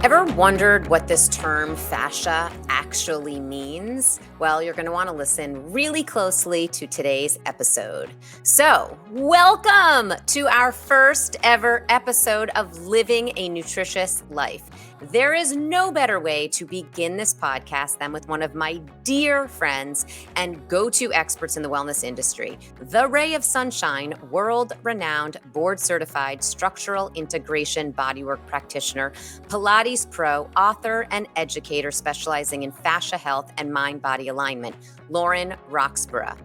Ever wondered what this term fascia actually means? Well, you're going to want to listen really closely to today's episode. So, welcome to our first ever episode of Living a Nutritious Life. There is no better way to begin this podcast than with one of my dear friends and go-to experts in the wellness industry, the ray of sunshine, world-renowned, board-certified structural integration bodywork practitioner, Pilates pro, author, and educator specializing in fascia health and mind-body alignment, Lauren Roxburgh.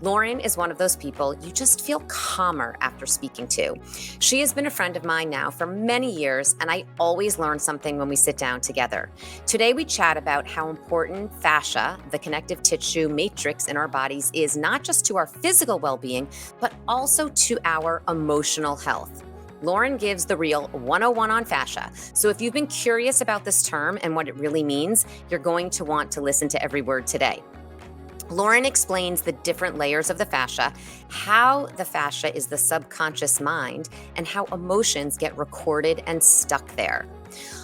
Lauren is one of those people you just feel calmer after speaking to. She has been a friend of mine now for many years, and I always learn something when we sit down together. Today, we chat about how important fascia, the connective tissue matrix in our bodies, is not just to our physical well-being, but also to our emotional health. Lauren gives the real 101 on fascia. So if you've been curious about this term and what it really means, you're going to want to listen to every word today. Lauren explains the different layers of the fascia, how the fascia is the subconscious mind, and how emotions get recorded and stuck there.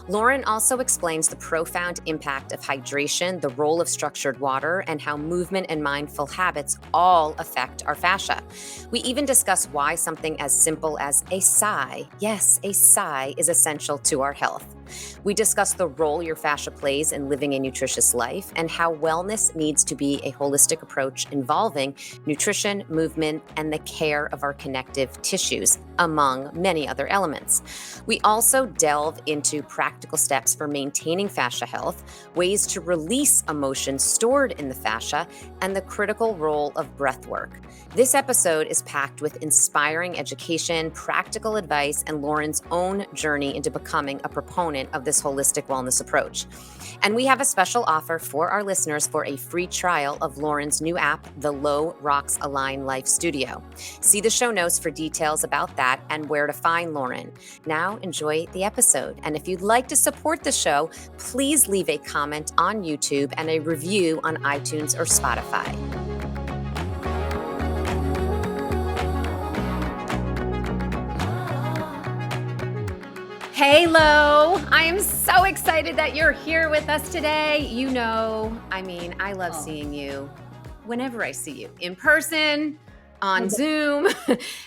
Lauren also explains the profound impact of hydration, the role of structured water, and how movement and mindful habits all affect our fascia. We even discuss why something as simple as a sigh, yes, a sigh, is essential to our health. We discuss the role your fascia plays in living a nutritious life and how wellness needs to be a holistic approach involving nutrition, movement, and the care of our connective tissues, among many other elements. We also delve into practical steps for maintaining fascia health, ways to release emotions stored in the fascia, and the critical role of breath work. This episode is packed with inspiring education, practical advice, and Lauren's own journey into becoming a proponent of this holistic wellness approach. And we have a special offer for our listeners for a free trial of Lauren's new app, the Low Rocks Align Life Studio. See the show notes for details about that and where to find Lauren. Now enjoy the episode. And if you'd like to support the show, please leave a comment on YouTube and a review on iTunes or Spotify. Hey, Lo. I am so excited that you're here with us today. You know, I love seeing you whenever I see you, in person, on Zoom.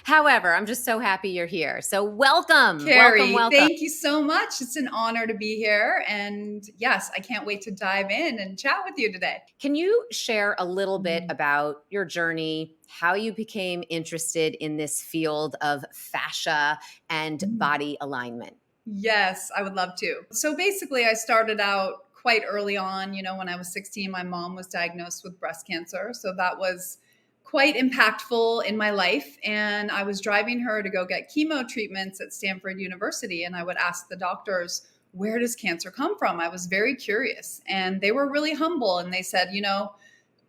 However, I'm just so happy you're here. So welcome. Keri, welcome. thank you so much. It's an honor to be here. And yes, I can't wait to dive in and chat with you today. Can you share a little bit about your journey, how you became interested in this field of fascia and body alignment? Yes, I would love to. So basically, I started out quite early on. When I was 16, my mom was diagnosed with breast cancer. So that was quite impactful in my life. And I was driving her to go get chemo treatments at Stanford University. And I would ask the doctors, where does cancer come from? I was very curious. And they were really humble. And they said,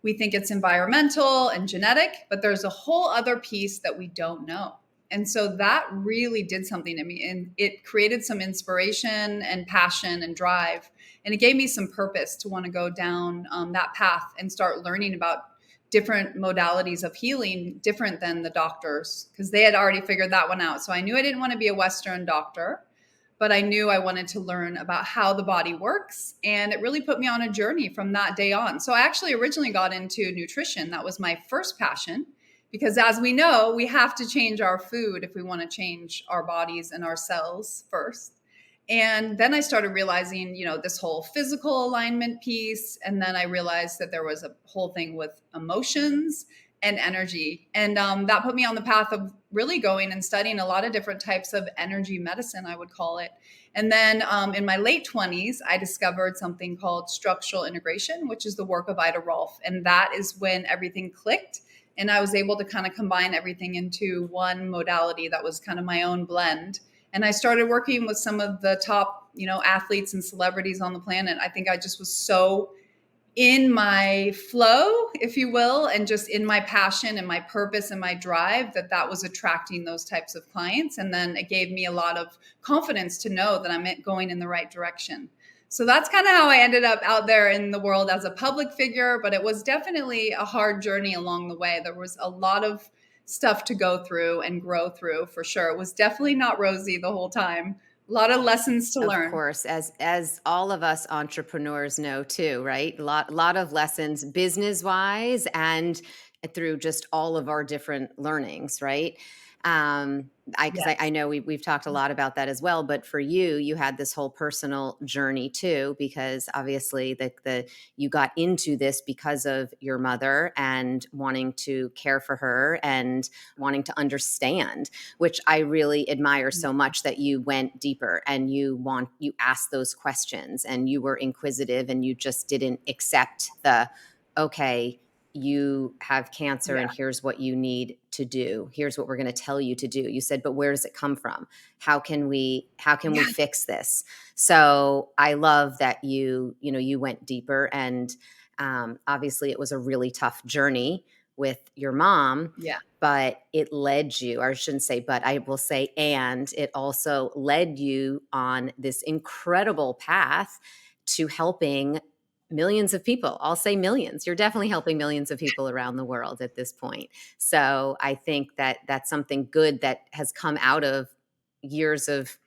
we think it's environmental and genetic, but there's a whole other piece that we don't know. And so that really did something to me, and it created some inspiration and passion and drive. And it gave me some purpose to want to go down that path and start learning about different modalities of healing, different than the doctors, because they had already figured that one out. So I knew I didn't want to be a Western doctor, but I knew I wanted to learn about how the body works. And it really put me on a journey from that day on. So I actually originally got into nutrition. That was my first passion. Because as we know, we have to change our food if we want to change our bodies and our cells first. And then I started realizing, this whole physical alignment piece. And then I realized that there was a whole thing with emotions and energy. And that put me on the path of really going and studying a lot of different types of energy medicine, I would call it. And then in my late 20s, I discovered something called structural integration, which is the work of Ida Rolf. And that is when everything clicked. And I was able to kind of combine everything into one modality that was kind of my own blend. And I started working with some of the top, athletes and celebrities on the planet. I think I just was so in my flow, if you will, and just in my passion and my purpose and my drive that was attracting those types of clients. And then it gave me a lot of confidence to know that I'm going in the right direction. So that's kind of how I ended up out there in the world as a public figure, but it was definitely a hard journey along the way. There was a lot of stuff to go through and grow through for sure. It was definitely not rosy the whole time, A lot of lessons to Of learn. course, as all of us entrepreneurs know too, right? Lot of lessons business wise and through just all of our different learnings, right? I because I Yes. know we've talked a lot about that as well, but for you, you had this whole personal journey too, because obviously the you got into this because of your mother and wanting to care for her and wanting to understand, which I really admire so much that you went deeper and you asked those questions and you were inquisitive and you just didn't accept the, okay, you have cancer and Yeah. here's what you need to do. Here's what we're going to tell you to do. You said, but where does it come from? How can we Yeah. fix this? So I love that you went deeper and obviously it was a really tough journey with your mom, Yeah. but it led you, or I shouldn't say, but I will say, and it also led you on this incredible path to helping millions of people. I'll say millions. You're definitely helping millions of people around the world at this point. So I think that that's something good that has come out of years of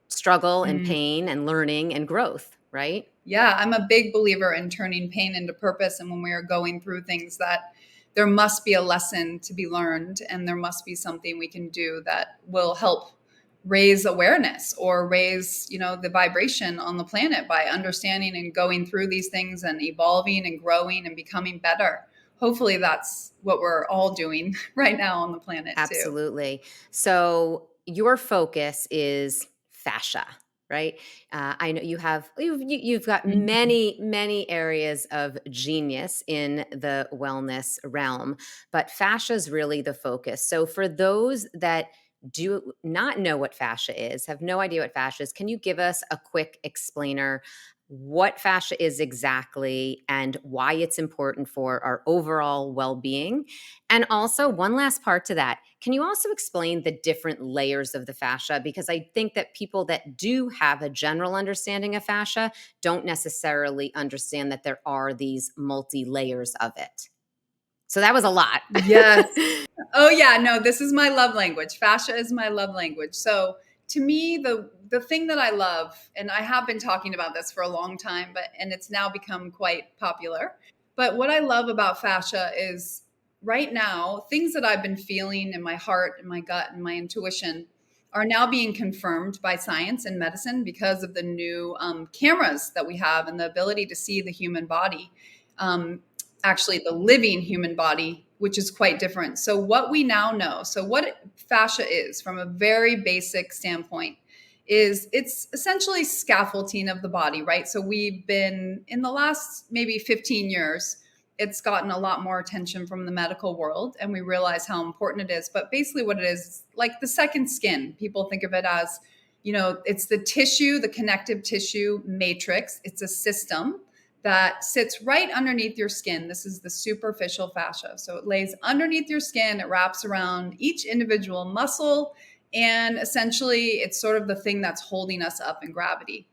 struggle and Mm. pain and learning and growth, right? Yeah, I'm a big believer in turning pain into purpose. And when we are going through things, that there must be a lesson to be learned, and there must be something we can do that will help raise awareness or raise, the vibration on the planet by understanding and going through these things and evolving and growing and becoming better. Hopefully that's what we're all doing right now on the planet too. Absolutely. So your focus is fascia, right? I know you've got Mhm. many areas of genius in the wellness realm, but fascia is really the focus. So for those that do not know what fascia is, have no idea what fascia is, can you give us a quick explainer what fascia is exactly and why it's important for our overall well-being? And also, one last part to that, can you also explain the different layers of the fascia? Because I think that people that do have a general understanding of fascia don't necessarily understand that there are these multi layers of it. So that was a lot. Yes. Oh yeah, no, this is my love language. Fascia is my love language. So to me, the thing that I love, and I have been talking about this for a long time, and it's now become quite popular. But what I love about fascia is right now, things that I've been feeling in my heart and my gut and my intuition are now being confirmed by science and medicine because of the new cameras that we have and the ability to see the human body. Actually the living human body, which is quite different. So what we now know, so what fascia is from a very basic standpoint is it's essentially scaffolding of the body, right? So we've been in the last maybe 15 years, it's gotten a lot more attention from the medical world and we realize how important it is. But basically what it is, like the second skin, people think of it as, it's the tissue, the connective tissue matrix. It's a system that sits right underneath your skin. This is the superficial fascia. So it lays underneath your skin, it wraps around each individual muscle, and essentially it's sort of the thing that's holding us up in gravity.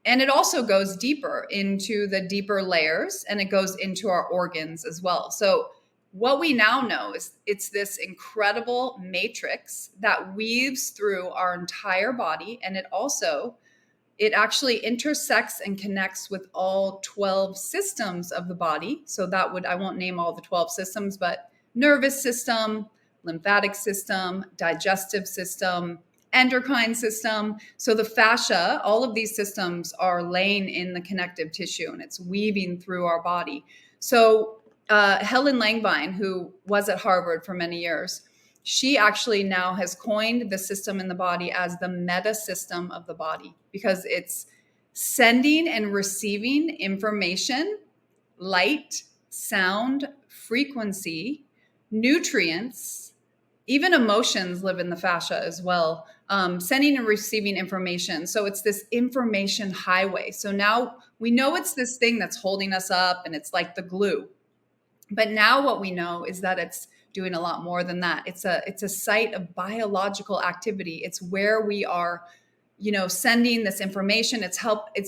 And it also goes deeper into the deeper layers and it goes into our organs as well. So what we now know is it's this incredible matrix that weaves through our entire body, and it actually intersects and connects with all 12 systems of the body. So I won't name all the 12 systems, but nervous system, lymphatic system, digestive system, endocrine system. So the fascia, all of these systems are laying in the connective tissue and it's weaving through our body. So Helen Langbein, who was at Harvard for many years, she actually now has coined the system in the body as the meta system of the body because it's sending and receiving information, light, sound, frequency, nutrients, even emotions live in the fascia as well, sending and receiving information. So it's this information highway. So now we know it's this thing that's holding us up and it's like the glue. But now what we know is that it's doing a lot more than that. It's a site of biological activity. It's where we are, sending this information. It's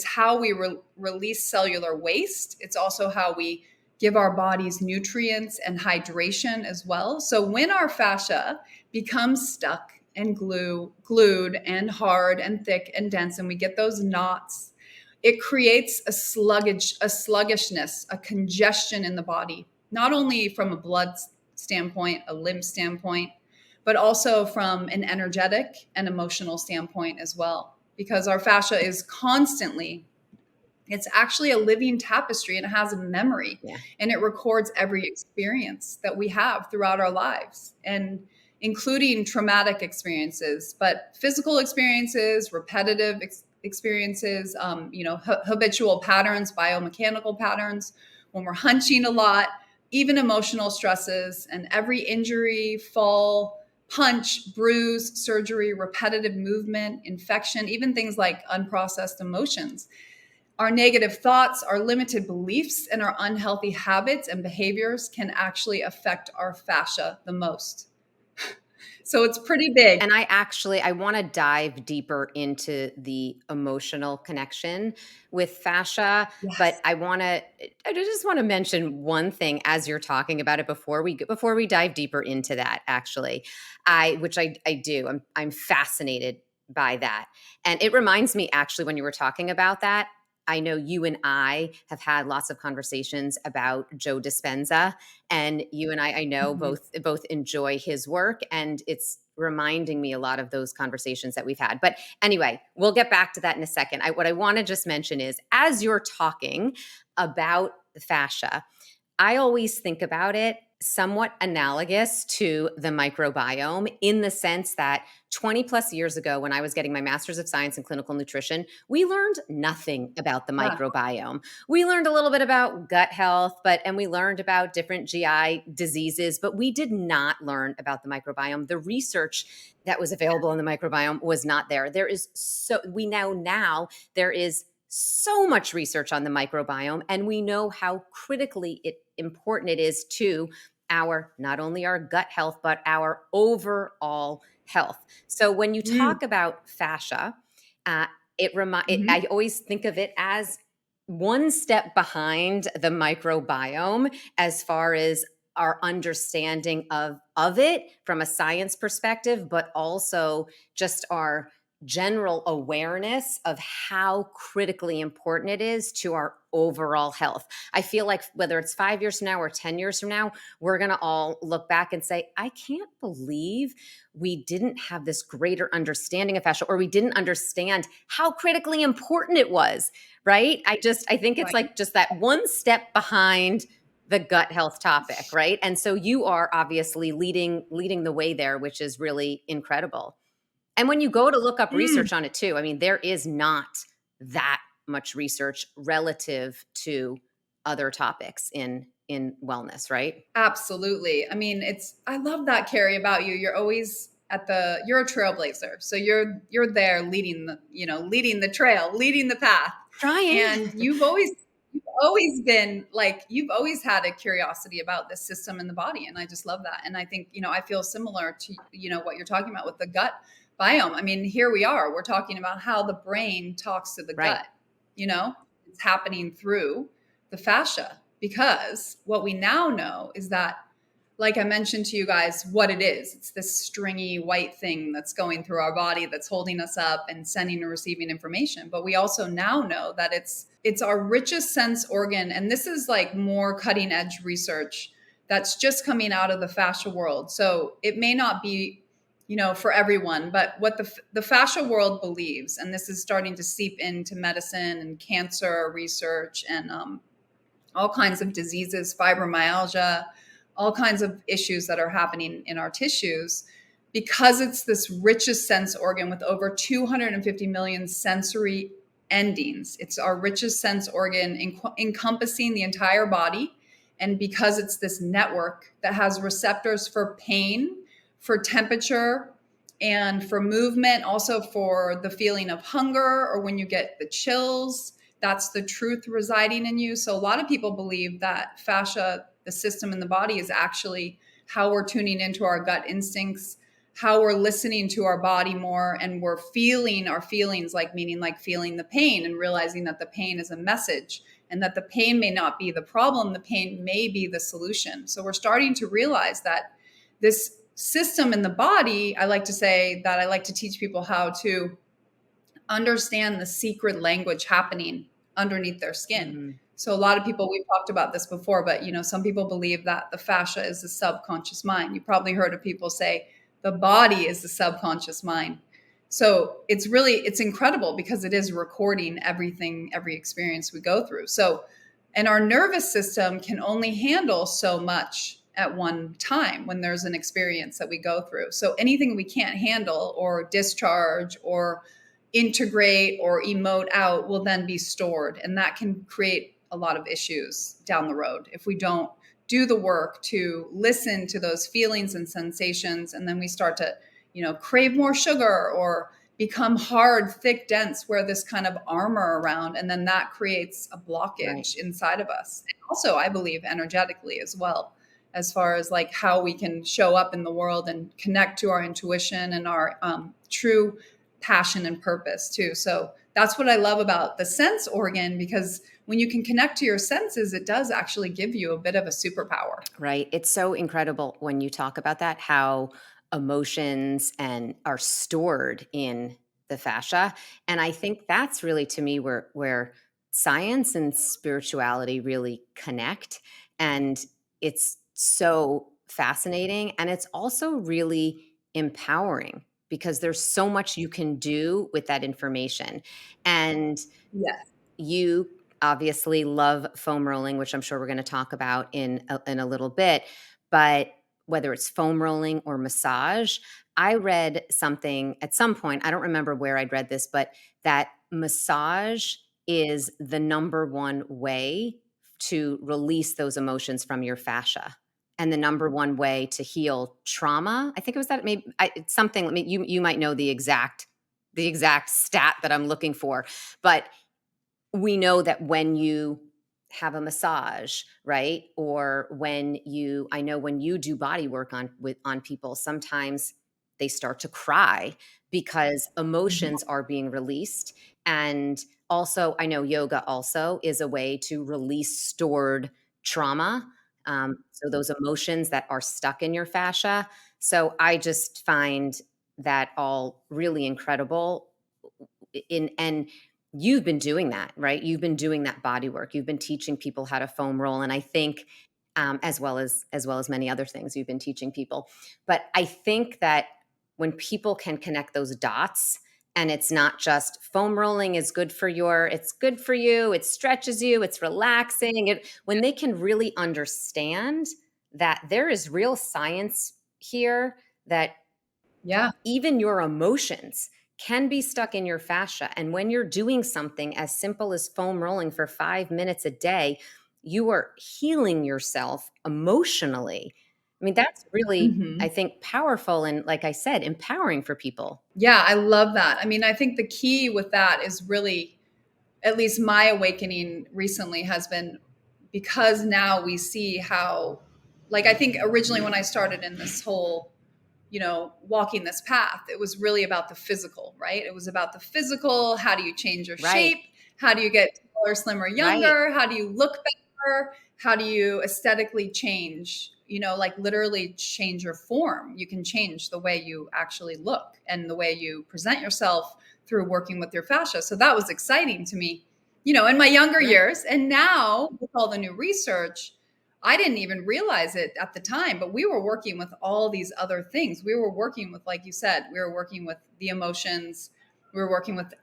how we release cellular waste. It's also how we give our bodies nutrients and hydration as well. So when our fascia becomes stuck and glued and hard and thick and dense, and we get those knots, it creates a sluggishness, a congestion in the body, not only from a blood standpoint, a lymph standpoint, but also from an energetic and emotional standpoint as well. Because our fascia is constantly, it's actually a living tapestry, and it has a memory, and it records every experience that we have throughout our lives, and including traumatic experiences, but physical experiences, repetitive experiences, habitual patterns, biomechanical patterns, when we're hunching a lot, even emotional stresses, and every injury, fall, punch, bruise, surgery, repetitive movement, infection, even things like unprocessed emotions. Our negative thoughts, our limited beliefs, and our unhealthy habits and behaviors can actually affect our fascia the most. So it's pretty big. And I want to dive deeper into the emotional connection with fascia, Yes. but I just want to mention one thing as you're talking about it before we dive deeper into that, actually, which I do. I'm fascinated by that. And it reminds me, actually, when you were talking about that, I know you and I have had lots of conversations about Joe Dispenza, and you and I know both enjoy his work, and it's reminding me a lot of those conversations that we've had. But anyway, we'll get back to that in a second. What I want to just mention is, as you're talking about fascia, I always think about it somewhat analogous to the microbiome, in the sense that 20 plus years ago, when I was getting my master's of science in clinical nutrition, we learned nothing about the microbiome. We learned a little bit about gut health, and we learned about different GI diseases, but we did not learn about the microbiome. The research that was available in the microbiome was not there. There is so much research on the microbiome, and we know how critically important it is to not only our gut health, but our overall health. So when you talk about fascia, I always think of it as one step behind the microbiome as far as our understanding of it from a science perspective, but also just our general awareness of how critically important it is to our overall health. I feel like whether it's 5 years from now or 10 years from now, we're going to all look back and say, I can't believe we didn't have this greater understanding of fascia, or we didn't understand how critically important it was, right? I think it's like just that one step behind the gut health topic, right? And so you are obviously leading the way there, which is really incredible. And when you go to look up research on it too, I mean, there is not that much research relative to other topics in wellness, right? Absolutely. I mean, I love that, Keri, about you. You're always you're a trailblazer. So you're there leading the trail, leading the path. Trying. And you've always been like, you've always had a curiosity about this system in the body. And I just love that. And I think, I feel similar to, what you're talking about with the gut biome. I mean, here we are, we're talking about how the brain talks to the gut, it's happening through the fascia, because what we now know is that, like I mentioned to you guys, what it is. It's this stringy white thing that's going through our body, that's holding us up and sending and receiving information. But we also now know that it's our richest sense organ. And this is like more cutting edge research that's just coming out of the fascia world. So it may not be, for everyone, but what the fascia world believes, and this is starting to seep into medicine and cancer research and all kinds of diseases, fibromyalgia, all kinds of issues that are happening in our tissues, because it's this richest sense organ with over 250 million sensory endings. It's our richest sense organ, encompassing the entire body. And because it's this network that has receptors for pain, for temperature, and for movement, also for the feeling of hunger, or when you get the chills, that's the truth residing in you. So a lot of people believe that fascia, the system in the body, is actually how we're tuning into our gut instincts, how we're listening to our body more, and we're feeling our feelings, like feeling the pain and realizing that the pain is a message, and that the pain may not be the problem. The pain may be the solution. So we're starting to realize that this system in the body, I like to say that I like to teach people how to understand the secret language happening underneath their skin. Mm-hmm. So a lot of people, we've talked about this before, but some people believe that the fascia is the subconscious mind. You probably heard of people say the body is the subconscious mind. So it's incredible because it is recording everything, every experience we go through. So, and our nervous system can only handle so much at one time when there's an experience that we go through. So anything we can't handle or discharge or integrate or emote out will then be stored. And that can create a lot of issues down the road if we don't do the work to listen to those feelings and sensations. And then we start to, crave more sugar or become hard, thick, dense, wear this kind of armor around. And then that creates a blockage inside of us. And also, I believe energetically as well, as far as like how we can show up in the world and connect to our intuition and our true passion and purpose too. So that's what I love about the sense organ, because when you can connect to your senses, it does actually give you a bit of a superpower. Right. It's so incredible when you talk about that, how emotions and are stored in the fascia. And I think that's really, to me, where science and spirituality really connect. And it's so fascinating. And it's also really empowering because there's so much you can do with that information. And Yes. you obviously love foam rolling, which I'm sure we're going to talk about in a little bit. But whether it's foam rolling or massage, I read something at some point, I don't remember where I'd read this, but that massage is the number one way to release those emotions from your fascia and the number one way to heal trauma. I think it was that, maybe it's something. You might know the exact stat that I'm looking for, but we know that when you have a massage, right? Or I know when you do body work on people, sometimes they start to cry because emotions are being released. And also, I know yoga also is a way to release stored trauma. So those emotions that are stuck in your fascia. So I just find that all really incredible. And you've been doing that, right? You've been doing that body work. You've been teaching people how to foam roll. And I think, as well as many other things you've been teaching people. But I think that when people can connect those dots, and it's not just foam rolling is good for it's good for you, it stretches you, it's relaxing. When they can really understand that there is real science here, that Yeah. even your emotions can be stuck in your fascia. And when you're doing something as simple as foam rolling for 5 minutes a day, you are healing yourself emotionally. I mean, that's really, I think, powerful and, like I said, empowering for people. Yeah, I love that. I mean, I think the key with that is really, at least my awakening recently has been, because now we see how, like, I think originally when I started in this whole, walking this path, it was really about the physical, right? It was about the physical. How do you change your Right. shape? How do you get taller, slimmer, younger? How do you look better? How do you aesthetically change? Like literally change your form. You can change the way you actually look and the way you present yourself through working with your fascia. So that was exciting to me, in my younger years. And now with all the new research, I didn't even realize it at the time, but we were working with all these other things. We were working with, like you said, we were working with the emotions, we were working with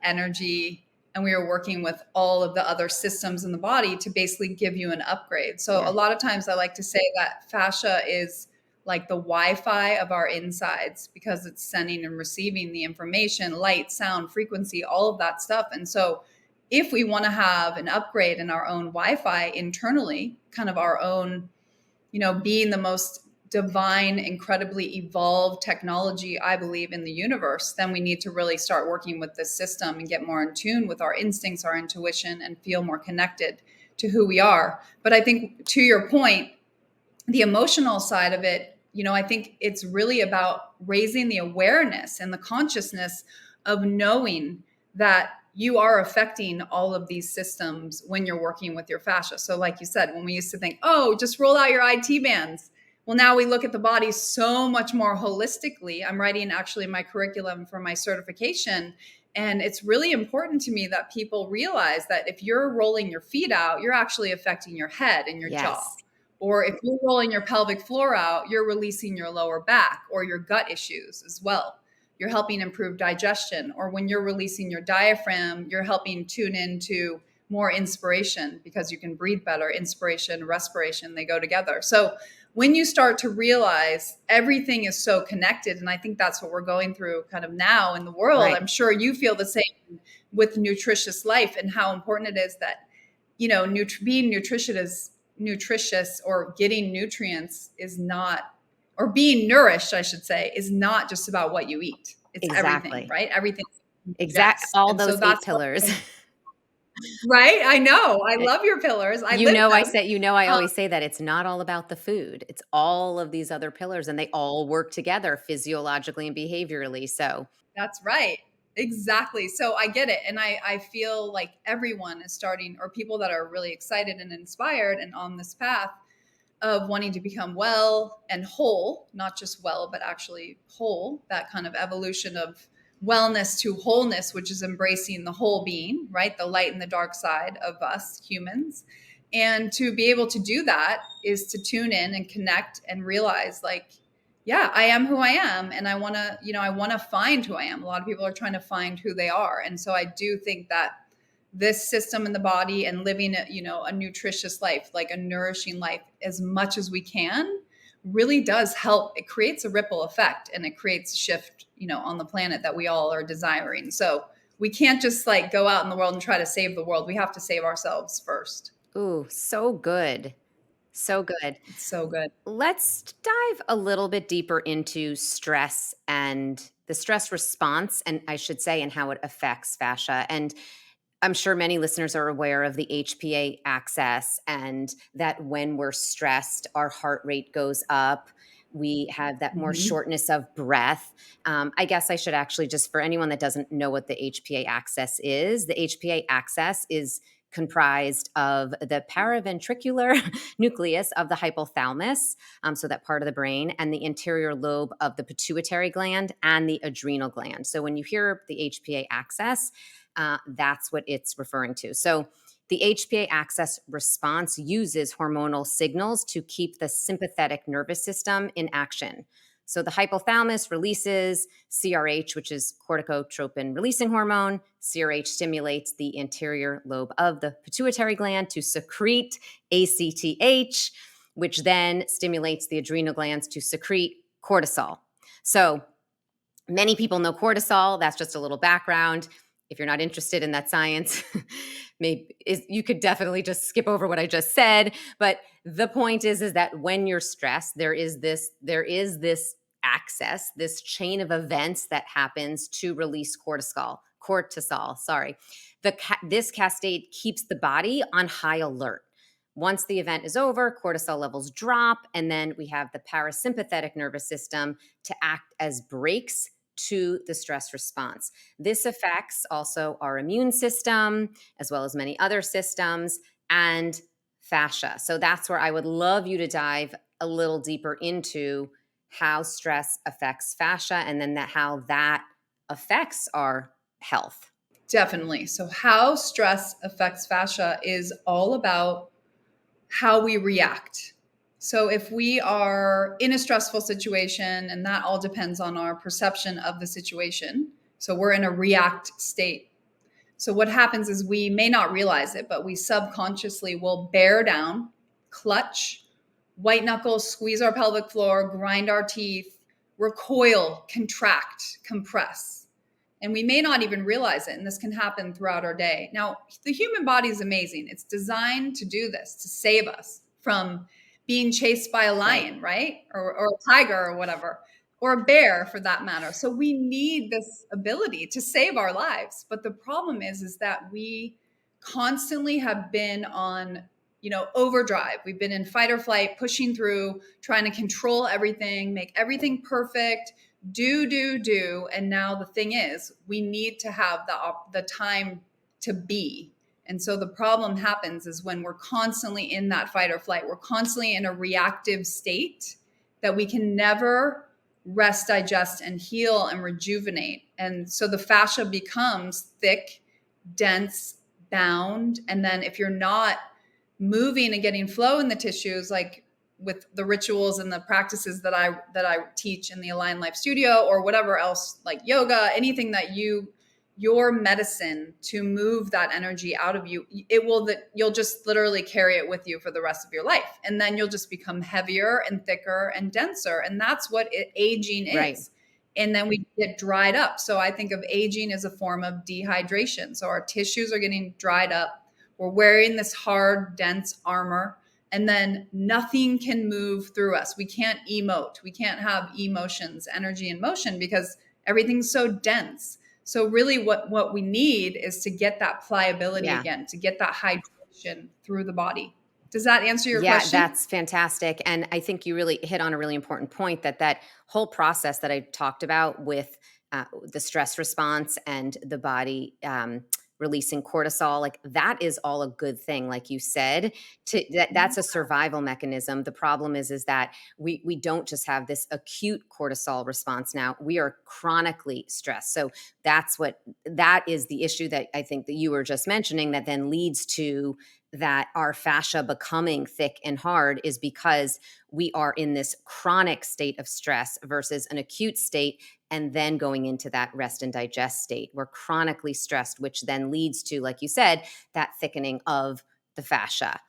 and we were working with all of the other systems in the body to basically give you an upgrade. So a lot of times I like to say that fascia is like the Wi-Fi of our insides, because it's sending and receiving the information, light, sound, frequency, all of that stuff. And so if we want to have an upgrade in our own Wi-Fi internally, kind of our own, being the most divine, incredibly evolved technology, I believe, in the universe, then we need to really start working with this system and get more in tune with our instincts, our intuition, and feel more connected to who we are. But I think, to your point, the emotional side of it, I think it's really about raising the awareness and the consciousness of knowing that you are affecting all of these systems when you're working with your fascia. So like you said, when we used to think, oh, just roll out your IT bands, Well, now we look at the body so much more holistically. I'm writing actually my curriculum for my certification. And it's really important to me that people realize that if you're rolling your feet out, you're actually affecting your head and your jaw. Yes. Or if you're rolling your pelvic floor out, you're releasing your lower back or your gut issues as well. You're helping improve digestion. Or when you're releasing your diaphragm, you're helping tune into more inspiration because you can breathe better. Inspiration, respiration, they go together. So when you start to realize everything is so connected, and I think that's what we're going through kind of now in the world, Right. I'm sure you feel the same with Nutritious Life and how important it is that, being nutritious or getting nutrients is not, or being nourished, I should say, is not just about what you eat. It's everything, Exactly. right? Everything. Exact. Yes. All And so those eight that's what, pillars. right? I know. I love your pillars. I live them. I always say that it's not all about the food. It's all of these other pillars and they all work together physiologically and behaviorally. So, That's right. Exactly. So I get it. And I feel like everyone is starting, or people that are really excited and inspired and on this path of wanting to become well and whole, not just well, but actually whole, that kind of evolution of wellness to wholeness, which is embracing the whole being, right? The light and the dark side of us humans. And to be able to do that is to tune in and connect and realize, like, yeah, I am who I am. And I want to, I want to find who I am. A lot of people are trying to find who they are. And so I do think that this system in the body and living a nutritious life, like a nourishing life as much as we can, really does help. It creates a ripple effect and it creates a shift, on the planet that we all are desiring. So we can't just like go out in the world and try to save the world. We have to save ourselves first. ooh, so good. So good. It's so good. Let's dive a little bit deeper into stress and the stress response, and I should say, and how it affects fascia. And I'm sure many listeners are aware of the HPA axis and that when we're stressed, our heart rate goes up. We have that more Mhm. shortness of breath. I guess I should actually, just for anyone that doesn't know what the HPA axis is, the HPA axis is comprised of the paraventricular nucleus of the hypothalamus, so that part of the brain, and the anterior lobe of the pituitary gland and the adrenal gland. So when you hear the HPA axis, that's what it's referring to. So the HPA axis response uses hormonal signals to keep the sympathetic nervous system in action. So the hypothalamus releases CRH, which is corticotropin releasing hormone. CRH stimulates the anterior lobe of the pituitary gland to secrete ACTH, which then stimulates the adrenal glands to secrete cortisol. So many people know cortisol. That's just a little background. If you're not interested in that science, you could definitely just skip over what I just said. But the point is that when you're stressed, there is this access, this chain of events that happens to release cortisol. Sorry, this cascade keeps the body on high alert. Once the event is over, cortisol levels drop, and then we have the parasympathetic nervous system to act as brakes to the stress response. This affects also our immune system, as well as many other systems, and fascia. So that's where I would love you to dive a little deeper into how stress affects fascia and then how that affects our health. Definitely. So how stress affects fascia is all about how we react. So if we are in a stressful situation, and that all depends on our perception of the situation, so we're in a react state. So what happens is we may not realize it, but we subconsciously will bear down, clutch, white knuckles, squeeze our pelvic floor, grind our teeth, recoil, contract, compress. And we may not even realize it. And this can happen throughout our day. Now, the human body is amazing. It's designed to do this, to save us from being chased by a lion, right? Or a tiger or whatever, or a bear for that matter. So we need this ability to save our lives. But the problem is that we constantly have been on, overdrive. We've been in fight or flight, pushing through, trying to control everything, make everything perfect, do. And now the thing is, we need to have the time to be. And so the problem happens is when we're constantly in that fight or flight, we're constantly in a reactive state. that we can never rest, digest, and heal and rejuvenate. And so the fascia becomes thick, dense, bound. And then if you're not moving and getting flow in the tissues, like with the rituals and the practices that I teach in the Align Life Studio, or whatever else, like yoga, anything that your medicine to move that energy out of you, you'll just literally carry it with you for the rest of your life. And then you'll just become heavier and thicker and denser. And that's what aging is. Right. And then we get dried up. So I think of aging as a form of dehydration. So our tissues are getting dried up. We're wearing this hard, dense armor, and then nothing can move through us. We can't emote. We can't have emotions, energy, and motion because everything's so dense. So really what we need is to get that pliability again, to get that hydration through the body. Does that answer your question? Yeah, that's fantastic. And I think you really hit on a really important point, that whole process that I talked about with the stress response and the body releasing cortisol, like that is all a good thing. Like you said, that's a survival mechanism. The problem is that we don't just have this acute cortisol response now. We are chronically stressed. So that is the issue that I think that you were just mentioning, that then leads to that our fascia becoming thick and hard, is because we are in this chronic state of stress versus an acute state, and then going into that rest and digest state. We're chronically stressed, which then leads to, like you said, that thickening of the fascia.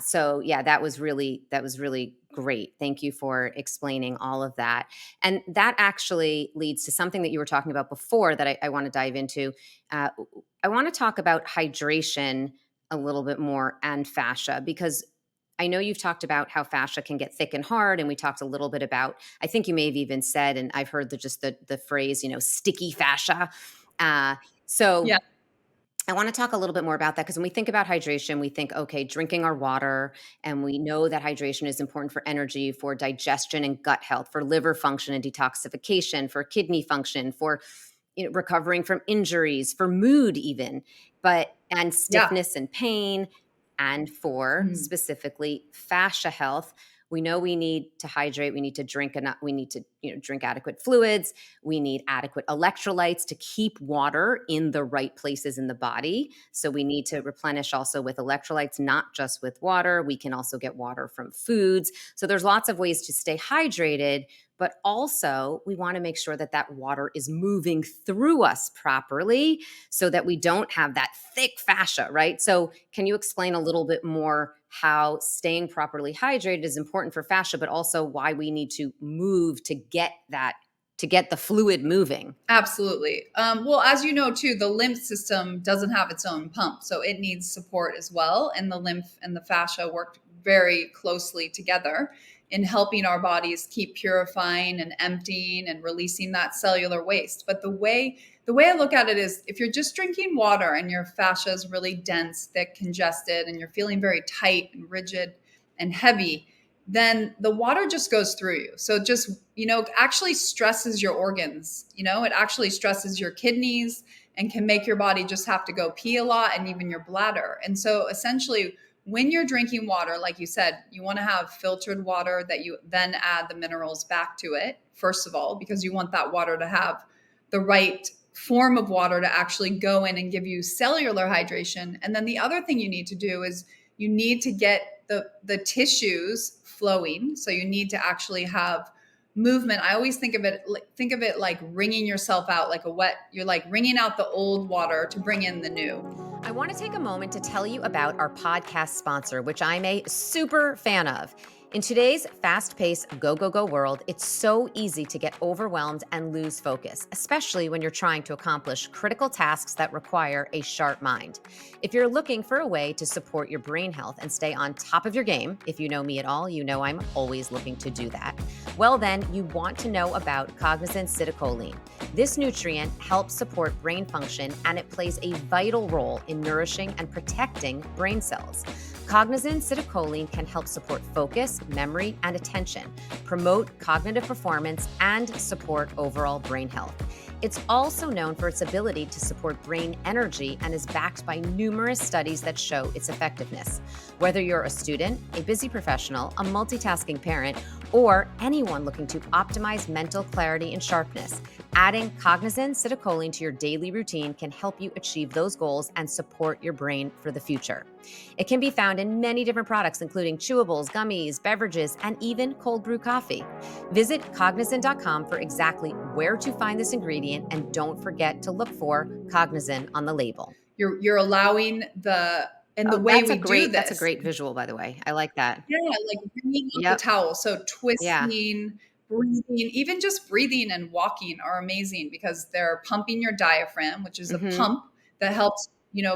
So yeah, that was really great. Thank you for explaining all of that. And that actually leads to something that you were talking about before that I want to dive into. I want to talk about hydration a little bit more and fascia, because I know you've talked about how fascia can get thick and hard, and we talked a little bit about, I think you may have even said, and I've heard the phrase, sticky fascia. So yeah. I want to talk a little bit more about that, because when we think about hydration, we think, okay, drinking our water, and we know that hydration is important for energy, for digestion and gut health, for liver function and detoxification, for kidney function, for recovering from injuries, for mood even, and stiffness and pain, and for specifically fascia health. We know we need to hydrate. We need to drink enough. We need to drink adequate fluids. We need adequate electrolytes to keep water in the right places in the body. So we need to replenish also with electrolytes, not just with water. We can also get water from foods. So there's lots of ways to stay hydrated, but also we want to make sure that water is moving through us properly so that we don't have that thick fascia, right? So can you explain a little bit more how staying properly hydrated is important for fascia, but also why we need to move to get the fluid moving? Absolutely. Well, as you know, too, the lymph system doesn't have its own pump, so it needs support as well. And the lymph and the fascia work very closely together in helping our bodies keep purifying and emptying and releasing that cellular waste. But the way I look at it is, if you're just drinking water and your fascia is really dense, thick, congested, and you're feeling very tight and rigid and heavy, then the water just goes through you. So it just, actually stresses your organs. It actually stresses your kidneys and can make your body just have to go pee a lot, and even your bladder. And so essentially, when you're drinking water, like you said, you want to have filtered water that you then add the minerals back to it, first of all, because you want that water to have the right form of water to actually go in and give you cellular hydration. And then the other thing you need to do is you need to get the tissues flowing. So you need to actually have movement. I always think of it like wringing yourself out, you're like wringing out the old water to bring in the new. I want to take a moment to tell you about our podcast sponsor, which I'm a super fan of. In today's fast-paced, go world, it's so easy to get overwhelmed and lose focus, especially when you're trying to accomplish critical tasks that require a sharp mind. If you're looking for a way to support your brain health and stay on top of your game, if you know me at all, you know I'm always looking to do that. Well, then you want to know about cognizant acetylcholine. This nutrient helps support brain function, and it plays a vital role in nourishing and protecting brain cells. Cognizant acetylcholine can help support focus, memory, and attention, promote cognitive performance, and support overall brain health. It's also known for its ability to support brain energy and is backed by numerous studies that show its effectiveness. Whether you're a student, a busy professional, a multitasking parent, or anyone looking to optimize mental clarity and sharpness, adding cognizin citicoline to your daily routine can help you achieve those goals and support your brain for the future. It can be found in many different products, including chewables, gummies, beverages, and even cold brew coffee. Visit cognizin.com for exactly where to find this ingredient, and don't forget to look for cognizin on the label. You're allowing the way we do this. That's a great visual, by the way. I like that. Yeah, like wringing out the Yep. towel. So Yeah. twisting, breathing, even just breathing and walking are amazing because they're pumping your diaphragm, which is a pump that helps,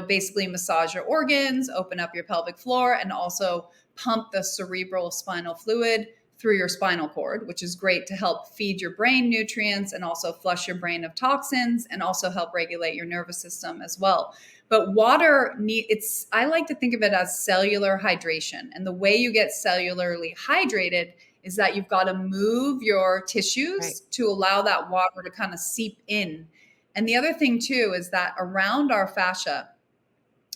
basically massage your organs, open up your pelvic floor, and also pump the cerebral spinal fluid through your spinal cord, which is great to help feed your brain nutrients and also flush your brain of toxins and also help regulate your nervous system as well. But water I like to think of it as cellular hydration. And the way you get cellularly hydrated is that you've got to move your tissues to allow that water to kind of seep in. And the other thing too is that around our fascia,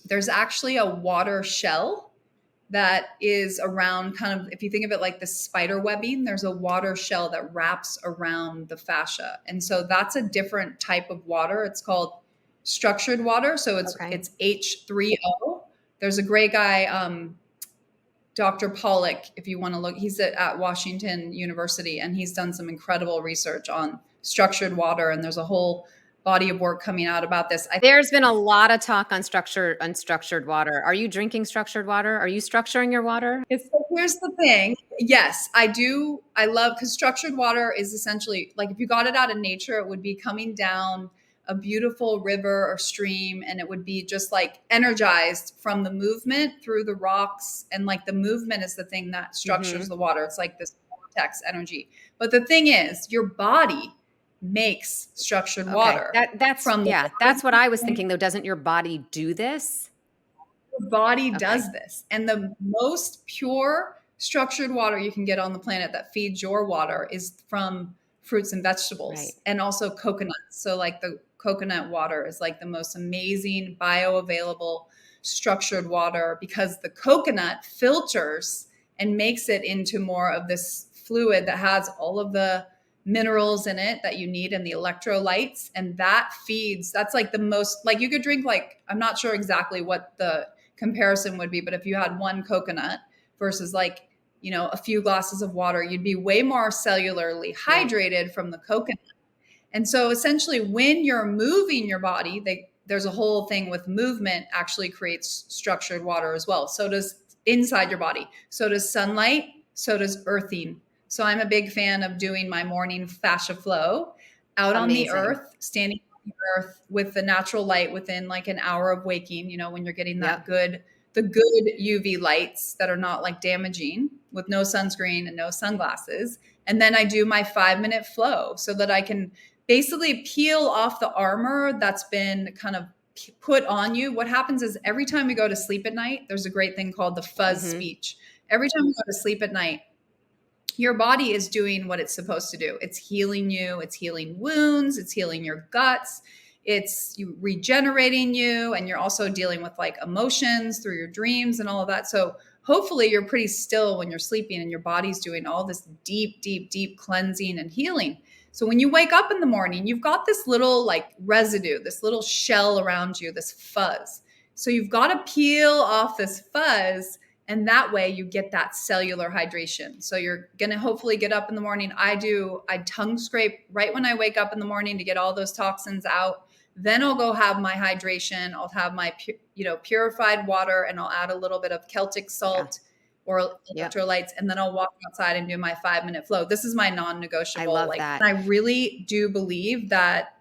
there's actually a water shell that is around, kind of, if you think of it like the spider webbing, there's a water shell that wraps around the fascia. And so that's a different type of water. It's called structured water. So it's H3O. There's a great guy, Dr. Pollack, if you want to look, he's at Washington University, and he's done some incredible research on structured water. And there's a whole body of work coming out about this. There's been a lot of talk on unstructured water. Are you drinking structured water? Are you structuring your water? Here's the thing. Yes, I do. I love, because structured water is essentially like, if you got it out of nature, it would be coming down a beautiful river or stream, and it would be just like energized from the movement through the rocks. And like the movement is the thing that structures the water. It's like this vortex energy. But the thing is, your body makes structured water. That's what I was thinking though. Doesn't your body do this? Your body does this. And the most pure structured water you can get on the planet that feeds your water is from fruits and vegetables, and also coconuts. So like the coconut water is like the most amazing bioavailable structured water, because the coconut filters and makes it into more of this fluid that has all of the minerals in it that you need and the electrolytes. And that's like the most, like you could drink, like, I'm not sure exactly what the comparison would be, but if you had one coconut versus like, a few glasses of water, you'd be way more cellularly hydrated from the coconut. And so essentially when you're moving your body, there's a whole thing with movement actually creates structured water as well. So does inside your body. So does sunlight. So does earthing. So I'm a big fan of doing my morning fascia flow out on the earth, standing on the earth with the natural light within like an hour of waking, when you're getting that the good UV lights that are not like damaging, with no sunscreen and no sunglasses. And then I do my 5-minute flow so that I can basically peel off the armor that's been kind of put on you. What happens is every time we go to sleep at night, there's a great thing called the fuzz speech. Every time we go to sleep at night, your body is doing what it's supposed to do. It's healing you. It's healing wounds. It's healing your guts. It's regenerating you. And you're also dealing with like emotions through your dreams and all of that. So hopefully you're pretty still when you're sleeping and your body's doing all this deep, deep, deep cleansing and healing. So when you wake up in the morning, you've got this little like residue, this little shell around you, this fuzz. So you've got to peel off this fuzz, and that way you get that cellular hydration. So you're going to hopefully get up in the morning. I tongue scrape right when I wake up in the morning to get all those toxins out. Then I'll go have my hydration. I'll have my, purified water, and I'll add a little bit of Celtic salt or electrolytes. And then I'll walk outside and do my 5-minute flow. This is my non-negotiable. I love that. And I really do believe that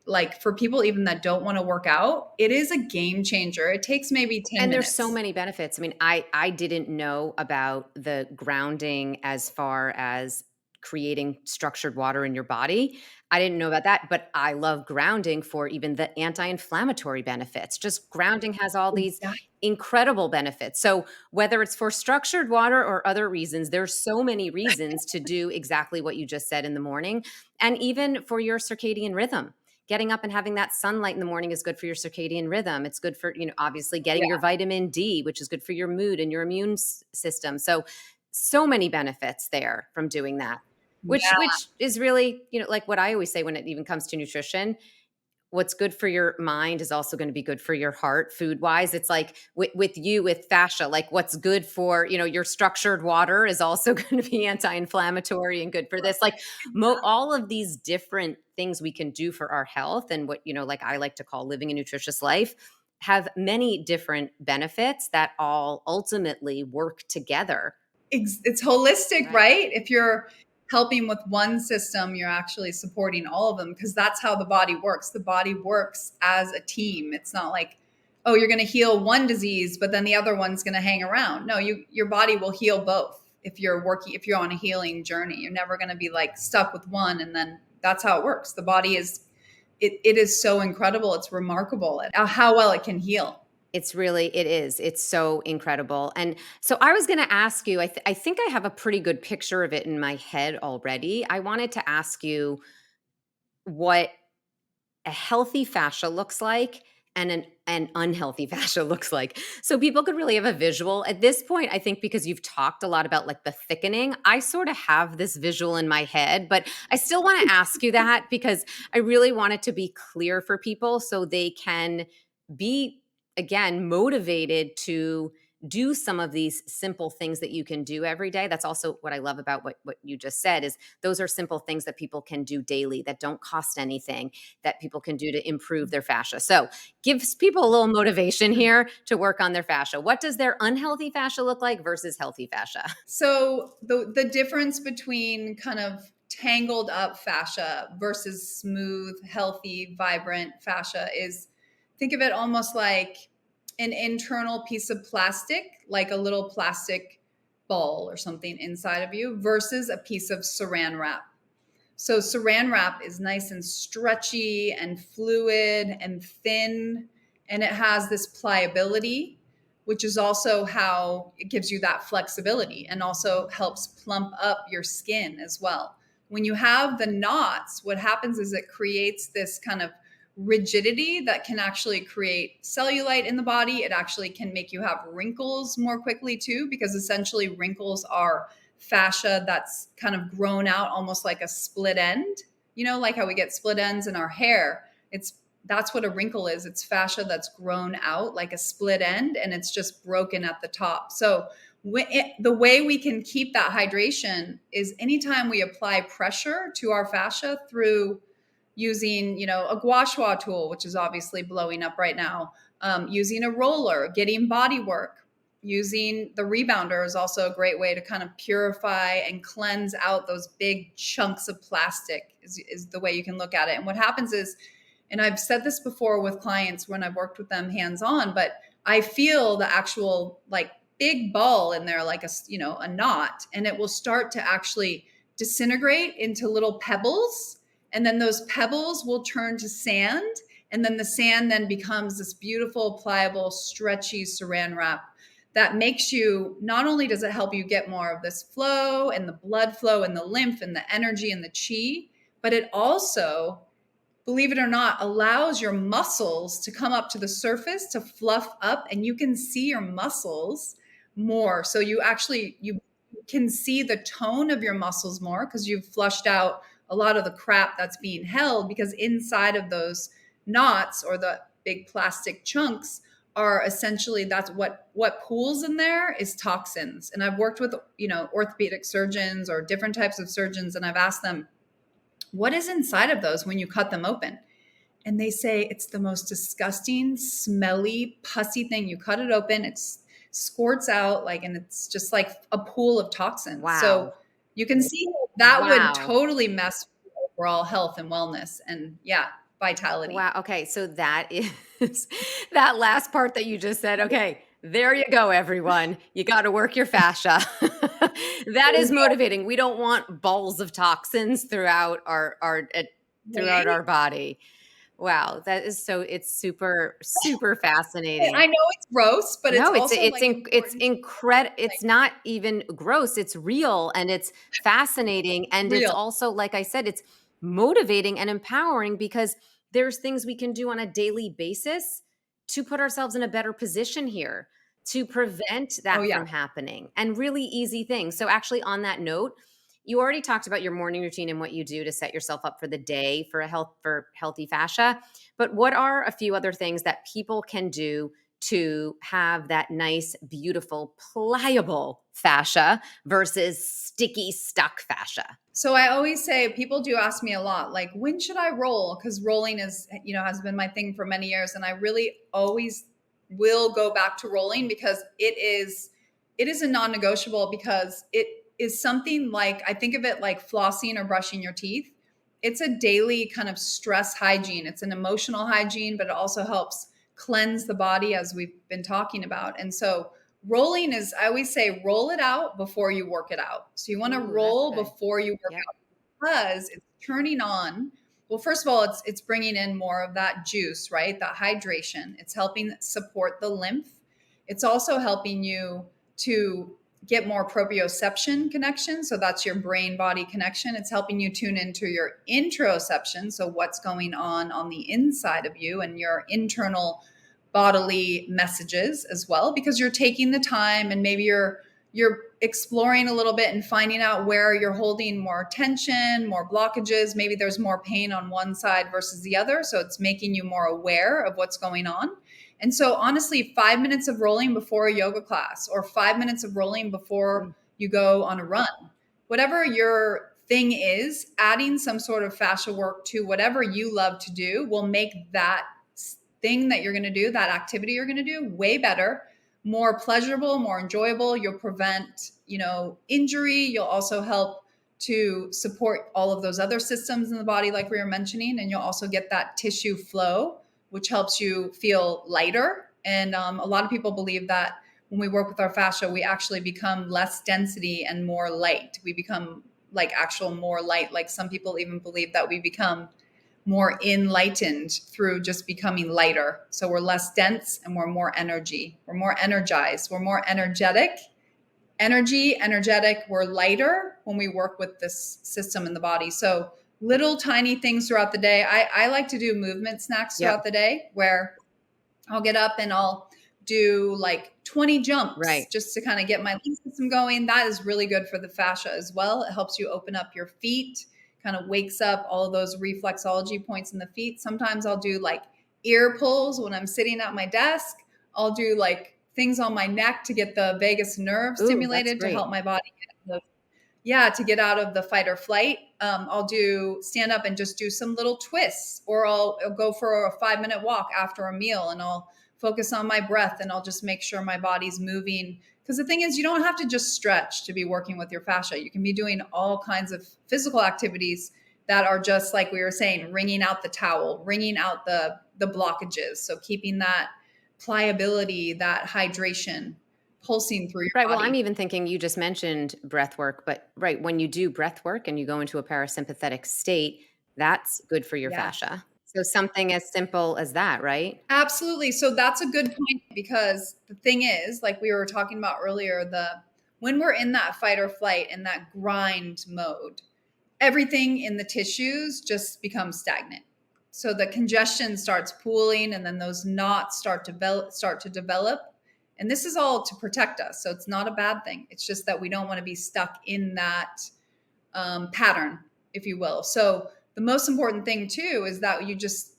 like for people even that don't want to work out, it is a game changer. It takes maybe 10 minutes. And there's so many benefits. I mean, I didn't know about the grounding as far as creating structured water in your body. I didn't know about that, but I love grounding for even the anti-inflammatory benefits. Just grounding has all these Exactly. incredible benefits. So whether it's for structured water or other reasons, there's so many reasons to do exactly what you just said in the morning. And even for your circadian rhythm, getting up and having that sunlight in the morning is good for your circadian rhythm. It's good for, obviously getting your vitamin D, which is good for your mood and your immune system. So many benefits there from doing that, which Yeah. is really, like what I always say when it even comes to nutrition, what's good for your mind is also going to be good for your heart food wise. It's like with fascia, like what's good for, your structured water is also going to be anti-inflammatory and good for this. Like all of these different things we can do for our health and what, like I like to call living a nutritious life, have many different benefits that all ultimately work together. It's holistic, right? If you're helping with one system, you're actually supporting all of them, because that's how the body works. The body works as a team. It's not like, oh, you're going to heal one disease, but then the other one's going to hang around. No, your body will heal both. If you're on a healing journey, you're never going to be like stuck with one. And then that's how it works. The body it is so incredible. It's remarkable at how well it can heal. It's so incredible. And so I was going to ask you, I think I have a pretty good picture of it in my head already. I wanted to ask you what a healthy fascia looks like and an unhealthy fascia looks like. So people could really have a visual at this point. I think because you've talked a lot about like the thickening, I sort of have this visual in my head, but I still want to ask you that because I really want it to be clear for people so they can be, again, motivated to do some of these simple things that you can do every day. That's also what I love about what you just said is those are simple things that people can do daily that don't cost anything, that people can do to improve their fascia. So gives people a little motivation here to work on their fascia. What does their unhealthy fascia look like versus healthy fascia? So the difference between kind of tangled up fascia versus smooth, healthy, vibrant fascia is, think of it almost like an internal piece of plastic, like a little plastic ball or something inside of you, versus a piece of saran wrap. So saran wrap is nice and stretchy and fluid and thin, and it has this pliability, which is also how it gives you that flexibility and also helps plump up your skin as well. When you have the knots, what happens is it creates this kind of rigidity that can actually create cellulite in the body. It actually can make you have wrinkles more quickly too, because essentially wrinkles are fascia that's kind of grown out almost like a split end, like how we get split ends in our hair. That's what a wrinkle is. It's fascia that's grown out like a split end, and it's just broken at the top. So the way we can keep that hydration is anytime we apply pressure to our fascia through using, a gua sha tool, which is obviously blowing up right now, using a roller, getting body work, using the rebounder is also a great way to kind of purify and cleanse out those big chunks of plastic is the way you can look at it. And what happens is, and I've said this before with clients when I've worked with them hands-on, but I feel the actual like big ball in there, like a knot, and it will start to actually disintegrate into little pebbles. And then those pebbles will turn to sand. And then the sand then becomes this beautiful, pliable, stretchy saran wrap that makes you, not only does it help you get more of this flow and the blood flow and the lymph and the energy and the chi, but it also, believe it or not, allows your muscles to come up to the surface, to fluff up, and you can see your muscles more. So you can see the tone of your muscles more because you've flushed out a lot of the crap that's being held, because inside of those knots or the big plastic chunks are essentially, that's what pools in there is toxins. And I've worked with, orthopedic surgeons or different types of surgeons, and I've asked them, what is inside of those when you cut them open? And they say it's the most disgusting, smelly, pussy thing. You cut it open, it squirts out and it's just like a pool of toxins. Wow. So you can see that would totally mess with overall health and wellness and vitality. Wow. Okay. So that is that last part that you just said. Okay. There you go, everyone. You got to work your fascia. That is motivating. We don't want balls of toxins throughout throughout Right? our body. Wow, that is it's super, super fascinating. I know it's gross, but it's No, also like it's important to incredible. like It's not even gross. It's real and it's fascinating. And it's real. also, like I said, it's motivating and empowering because there's things we can do on a daily basis to put ourselves in a better position here to prevent Oh that yeah. from happening, and really easy things. So actually, on that note, you already talked about your morning routine and what you do to set yourself up for the day for healthy fascia. But what are a few other things that people can do to have that nice, beautiful, pliable fascia versus sticky, stuck fascia? So I always say, people do ask me a lot, like, when should I roll? Because rolling is, has been my thing for many years. And I really always will go back to rolling because it is a non-negotiable, because it is something like, I think of it like flossing or brushing your teeth. It's a daily kind of stress hygiene. It's an emotional hygiene, but it also helps cleanse the body, as we've been talking about. And so rolling is, I always say, roll it out before you work it out. So you want to Ooh, that's roll good. before you work Yep. out, because it's turning on. Well, first of all, it's bringing in more of that juice, right? That hydration. It's helping support the lymph. It's also helping you to get more proprioception connection. So that's your brain body connection. It's helping you tune into your interoception. So what's going on the inside of you and your internal bodily messages as well, because you're taking the time, and maybe you're exploring a little bit and finding out where you're holding more tension, more blockages. Maybe there's more pain on one side versus the other. So it's making you more aware of what's going on. And so honestly, 5 minutes of rolling before a yoga class, or 5 minutes of rolling before you go on a run, whatever your thing is, adding some sort of fascia work to whatever you love to do will make that thing that you're going to do, that activity you're going to do, way better, more pleasurable, more enjoyable. You'll prevent, injury. You'll also help to support all of those other systems in the body, like we were mentioning. And you'll also get that tissue flow, which helps you feel lighter. And a lot of people believe that when we work with our fascia, we actually become less density and more light. We become like actual more light. Like some people even believe that we become more enlightened through just becoming lighter. So we're less dense and we're more energy. We're more energized. We're more energetic. Energetic. We're lighter when we work with this system in the body. So little tiny things throughout the day. I like to do movement snacks throughout Yep. the day, where I'll get up and I'll do like 20 jumps Right. just to kind of get my lymph system going. That is really good for the fascia as well. It helps you open up your feet, kind of wakes up all of those reflexology points in the feet. Sometimes I'll do like ear pulls when I'm sitting at my desk. I'll do like things on my neck to get the vagus nerve Ooh, that's stimulated, to great. help my body to get out of the fight or flight. I'll do stand up and just do some little twists, or I'll go for a 5-minute walk after a meal, and I'll focus on my breath, and I'll just make sure my body's moving. Because the thing is, you don't have to just stretch to be working with your fascia. You can be doing all kinds of physical activities that are just like we were saying, wringing out the towel, wringing out the blockages. So keeping that pliability, that hydration pulsing through your Right. Well, I'm body. even thinking, you just mentioned breath work, but right, when you do breath work and you go into a parasympathetic state, that's good for your Yes. fascia. So something as simple as that, right? Absolutely. So that's a good point, because the thing is, like we were talking about earlier, when we're in that fight or flight, in that grind mode, everything in the tissues just becomes stagnant. So the congestion starts pooling, and then those knots start to develop. And this is all to protect us. So it's not a bad thing. It's just that we don't want to be stuck in that pattern, if you will. So the most important thing too is that you just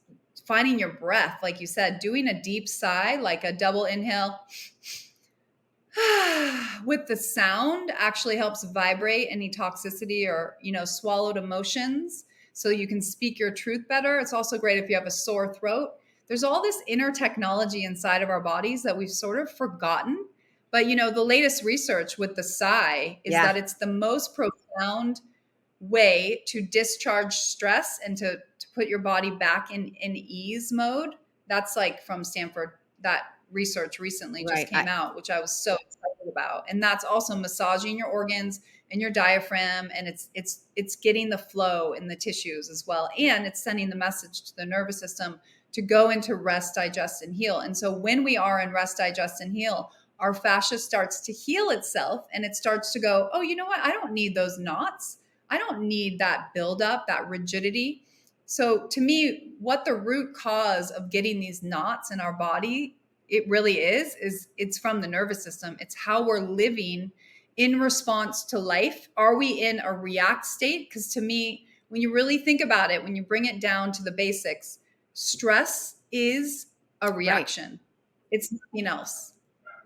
finding your breath, like you said, doing a deep sigh, like a double inhale with the sound, actually helps vibrate any toxicity or, swallowed emotions, so you can speak your truth better. It's also great if you have a sore throat. There's all this inner technology inside of our bodies that we've sort of forgotten. But, the latest research with the sigh is Yeah. that it's the most profound way to discharge stress and to put your body back in ease mode. That's like from Stanford. That research recently just Right. came out, which I was so excited about. And that's also massaging your organs and your diaphragm. And it's getting the flow in the tissues as well. And it's sending the message to the nervous system to go into rest, digest, and heal. And so when we are in rest, digest, and heal, our fascia starts to heal itself, and it starts to go, oh, you know what? I don't need those knots. I don't need that buildup, that rigidity. So to me, what the root cause of getting these knots in our body, it really is it's from the nervous system. It's how we're living in response to life. Are we in a react state? Because to me, when you really think about it, when you bring it down to the basics, stress is a reaction. Right. It's nothing else.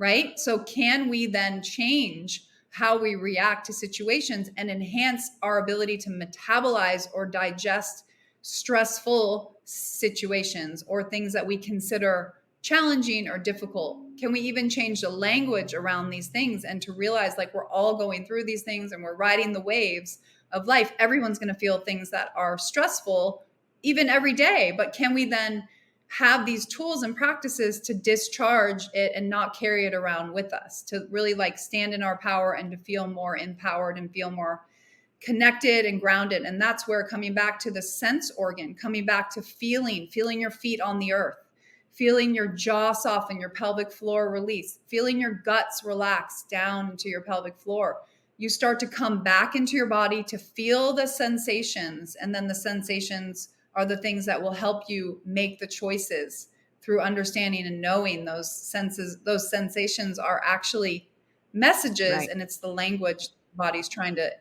Right? So can we then change how we react to situations and enhance our ability to metabolize or digest stressful situations or things that we consider challenging or difficult? Can we even change the language around these things and to realize like we're all going through these things and we're riding the waves of life? Everyone's going to feel things that are stressful even every day, but can we then have these tools and practices to discharge it and not carry it around with us, to really like stand in our power and to feel more empowered and feel more connected and grounded? And that's where coming back to the sense organ, coming back to feeling your feet on the earth, feeling your jaw soften, your pelvic floor release, feeling your guts relax down to your pelvic floor. You start to come back into your body to feel the sensations, and then the sensations are the things that will help you make the choices through understanding and knowing those senses. Those sensations are actually messages, right. And it's the language the body's trying to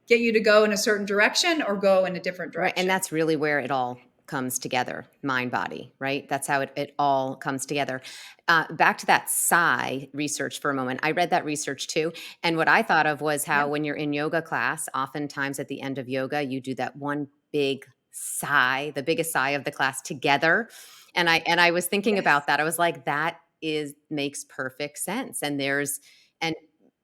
get you to go in a certain direction or go in a different direction. Right. And that's really where it all comes together, mind, body, right? That's how it all comes together. Back to that sigh research for a moment. I read that research too. And what I thought of was how when you're in yoga class, oftentimes at the end of yoga, you do that one big sigh, the biggest sigh of the class together. And I was thinking about that. I was like, that makes perfect sense. And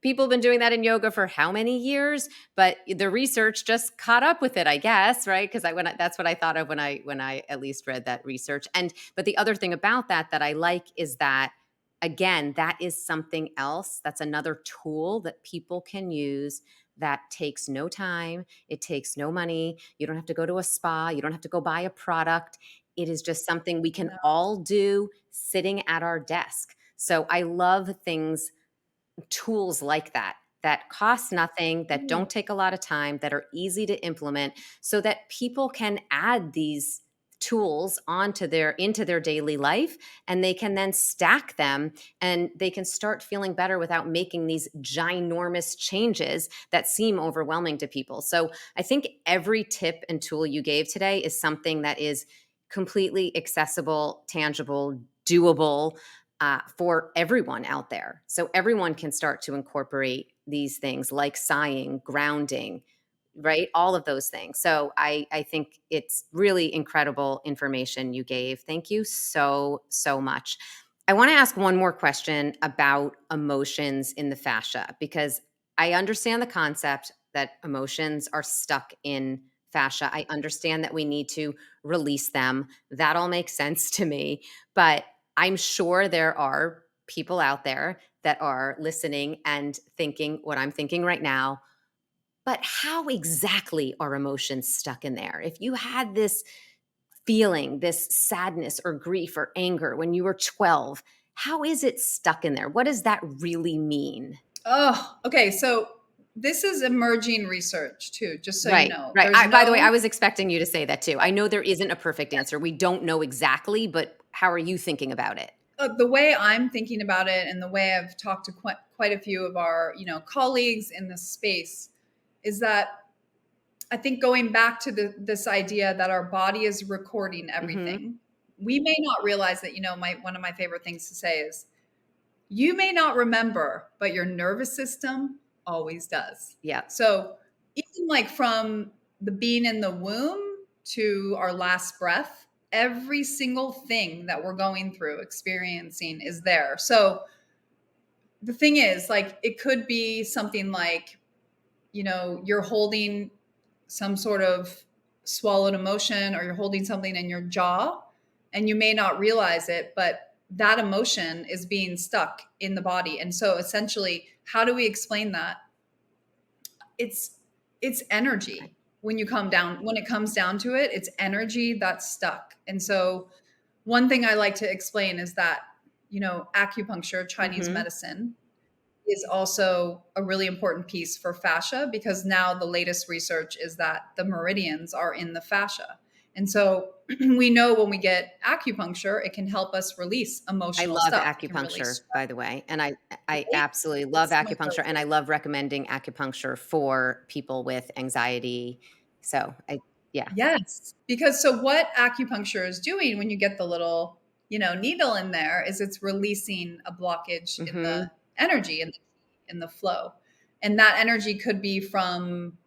people have been doing that in yoga for how many years? But the research just caught up with it, I guess, right? Because that's what I thought of when I at least read that research. But the other thing about that I like is that, again, that is something else. That's another tool that people can use that takes no time. It takes no money. You don't have to go to a spa. You don't have to go buy a product. It is just something we can all do sitting at our desk. So I love tools like that cost nothing, that don't take a lot of time, that are easy to implement, so that people can add these tools into their daily life, and they can then stack them and they can start feeling better without making these ginormous changes that seem overwhelming to people. So I think every tip and tool you gave today is something that is completely accessible, tangible, doable, for everyone out there. So everyone can start to incorporate these things like sighing, grounding, right? All of those things. So I think it's really incredible information you gave. Thank you so, so much. I want to ask one more question about emotions in the fascia, because I understand the concept that emotions are stuck in fascia. I understand that we need to release them. That all makes sense to me. But I'm sure there are people out there that are listening and thinking what I'm thinking right now. But how exactly are emotions stuck in there? If you had this feeling, this sadness or grief or anger when you were 12, how is it stuck in there? What does that really mean? Oh, okay. So this is emerging research too, just so you know. Right. By the way, I was expecting you to say that too. I know there isn't a perfect answer. We don't know exactly, but how are you thinking about it? The way I'm thinking about it, and the way I've talked to quite a few of our, colleagues in this space, is that I think going back to this idea that our body is recording everything. Mm-hmm. We may not realize that, one of my favorite things to say is, you may not remember, but your nervous system always does. Yeah. So even like from the being in the womb to our last breath, every single thing that we're going through, experiencing is there. So the thing is, like, it could be something like, you're holding some sort of swallowed emotion, or you're holding something in your jaw and you may not realize it, but that emotion is being stuck in the body. And so essentially, how do we explain that? It's energy. When it comes down to it, it's energy that's stuck. And so one thing I like to explain is that, acupuncture, Chinese Mm-hmm. medicine, is also a really important piece for fascia, because now the latest research is that the meridians are in the fascia. And so we know when we get acupuncture, it can help us release I emotional love stuff. It can release acupuncture, by the way, and I stress. absolutely love It's my acupuncture, and go-to. I love recommending acupuncture for people with anxiety. So yeah. Yes, because so what acupuncture is doing when you get the little, needle in there is it's releasing a blockage in Mm-hmm. the energy and in the flow. And that energy could be from,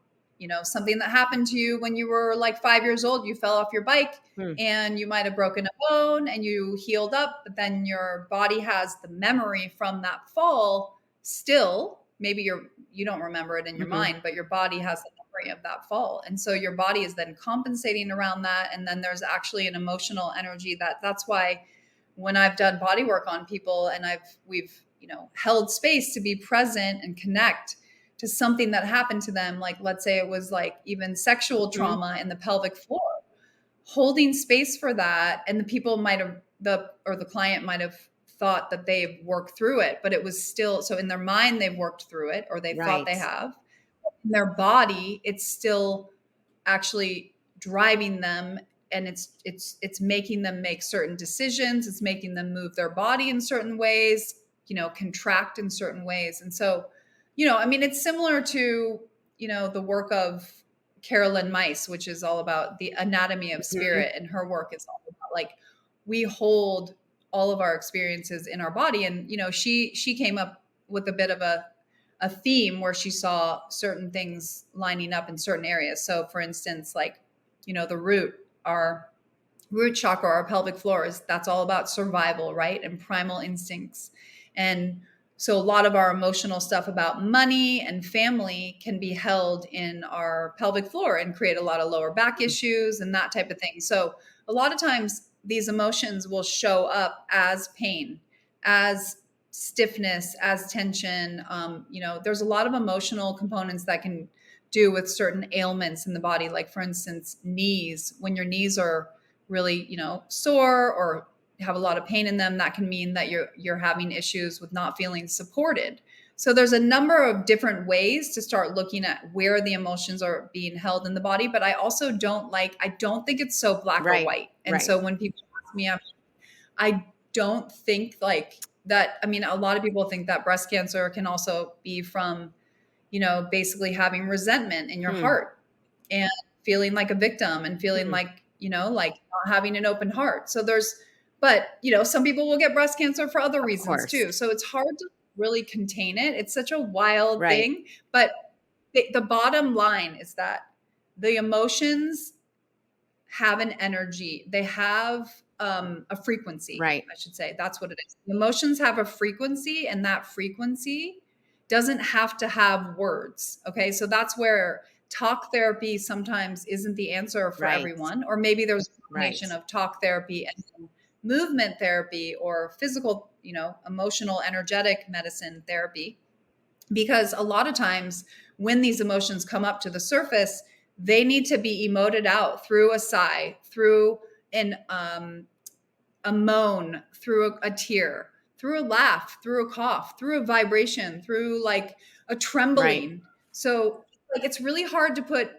something that happened to you when you were like 5 years old. You fell off your bike Hmm. and you might have broken a bone and you healed up, but then your body has the memory from that fall still. Maybe you don't remember it in your Mm-hmm. mind, but your body has the memory of that fall. And so your body is then compensating around that. And then there's actually an emotional energy that's why when I've done body work on people and we've, held space to be present and connect to something that happened to them, like let's say it was like even sexual Mm-hmm. trauma in the pelvic floor, holding space for that. And the people might have the client might have thought that they've worked through it, but it was still, so in their mind they've worked through it, or they thought Right. they have. In their body, it's still actually driving them, and it's making them make certain decisions. It's making them move their body in certain ways, contract in certain ways. And so, I mean, it's similar to, the work of Carolyn Mice, which is all about the anatomy of Mm-hmm. spirit. And her work is all about like, we hold all of our experiences in our body. And, she came up with a bit of a theme where she saw certain things lining up in certain areas. So for instance, like, our root chakra, our pelvic floor, that's all about survival, right? And primal instincts. And so a lot of our emotional stuff about money and family can be held in our pelvic floor and create a lot of lower back issues and that type of thing. So a lot of times these emotions will show up as pain, as stiffness, as tension. There's a lot of emotional components that can do with certain ailments in the body. Like for instance, knees. When your knees are really, sore or have a lot of pain in them, that can mean that you're having issues with not feeling supported. So there's a number of different ways to start looking at where the emotions are being held in the body. But I also I don't think it's so black or Right. white. And Right. so when people ask me, I don't think like that. I mean, a lot of people think that breast cancer can also be from, basically having resentment in your Hmm. heart and feeling like a victim and feeling Hmm. like, like not having an open heart. But, some people will get breast cancer for other Of reasons course. too. So it's hard to really contain it. It's such a wild Right. thing. But the bottom line is that the emotions have an energy. They have a frequency, Right. I should say. That's what it is. The emotions have a frequency, and that frequency doesn't have to have words. Okay. So that's where talk therapy sometimes isn't the answer for Right. everyone. Or maybe there's a Right. combination of talk therapy and movement therapy or physical, emotional, energetic medicine therapy, because a lot of times when these emotions come up to the surface, they need to be emoted out through a sigh, through a moan, through a tear, through a laugh, through a cough, through a vibration, through like a Right. trembling. So like it's really hard to put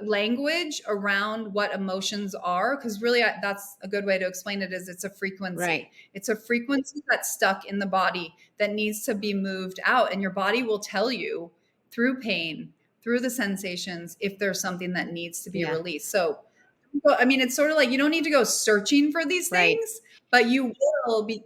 language around what emotions are, because really that's a good way to explain it, is it's a Right. frequency. It's a frequency that's stuck in the body that needs to be moved out, and your body will tell you through pain, through the sensations, if there's something that needs to be Yeah. released. So I mean, it's sort of like you don't need to go searching for these Right. things, but you will be